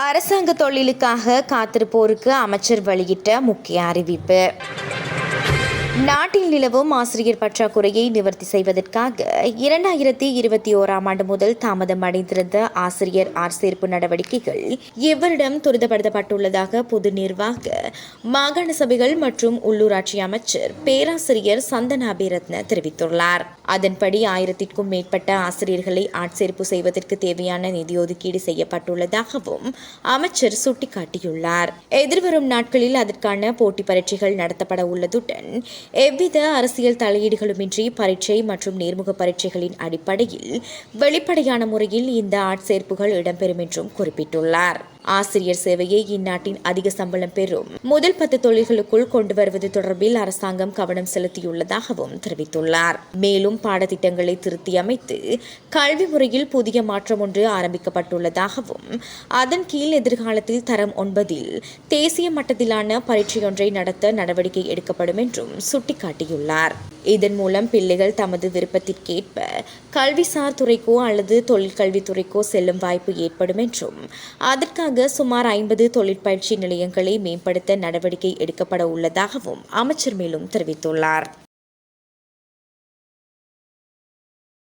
அரசாங்க தொழிலுக்காக காத்திருப்போருக்கு அமைச்சர் வெளியிட்ட முக்கிய அறிவிப்பு. நாட்டில் நிலவும் ஆசிரியர் பற்றாக்குறையை நிவர்த்தி செய்வதற்காக 2021ஆம் ஆண்டு முதல் தாமதம் அடைந்திருந்த ஆசிரியர் ஆட்சேர்ப்பு நடவடிக்கைகள் இவ்வருடம் துரிதப்படுத்தப்பட்டுள்ளதாக பொது நிர்வாக மாகாண சபைகள் மற்றும் உள்ளூராட்சி அமைச்சர் பேராசிரியர் சந்தன அபிரத்ன தெரிவித்துள்ளார். அதன்படி 1000க்கும் மேற்பட்ட ஆசிரியர்களை ஆட்சேர்ப்பு செய்வதற்கு தேவையான நிதி ஒதுக்கீடு செய்யப்பட்டுள்ளதாகவும் அமைச்சர் சுட்டிக்காட்டியுள்ளார். எதிர்வரும் நாட்களில் அதற்கான போட்டி பரீட்சைகள் நடத்தப்பட உள்ளதுடன் எவ்வித அரசியல் தலையீடுகளுமின்றி பரீட்சை மற்றும் நேர்முக பரீட்சைகளின் அடிப்படையில் வெளிப்படையான முறையில் இந்த ஆட்சேர்ப்புகள் இடம்பெறும் என்றும் குறிப்பிட்டுள்ளார். ஆசிரியர் சேவையை இந்நாட்டின் அதிக சம்பளம் பெறும் முதல் 10 தொழில்களுக்குள் கொண்டு வருவது தொடர்பில் அரசாங்கம் கவனம் செலுத்தியுள்ளதாகவும் தெரிவித்துள்ளார். மேலும் பாடத்திட்டங்களை திருத்தி அமைத்து கல்வி முறையில் புதிய மாற்றம் ஒன்று ஆரம்பிக்கப்பட்டுள்ளதாகவும் அதன் கீழ் எதிர்காலத்தில் தரம் 9 தேசிய மட்டத்திலான பரீட்சையொன்றை நடத்த நடவடிக்கை எடுக்கப்படும் என்றும் சுட்டிக்காட்டியுள்ளார். இதன் மூலம் பிள்ளைகள் தமது விருப்பத்திற்கேற்ப கல்விசார் துறைக்கோ அல்லது தொழிற்கல்வித்துறைக்கோ செல்லும் வாய்ப்பு ஏற்படும் என்றும் அதற்காக சுமார் 50 தொழிற்பயிற்சி நிலையங்களை மேம்படுத்த நடவடிக்கை எடுக்கப்பட உள்ளதாகவும் அமைச்சர் மேலும் தெரிவித்துள்ளார்.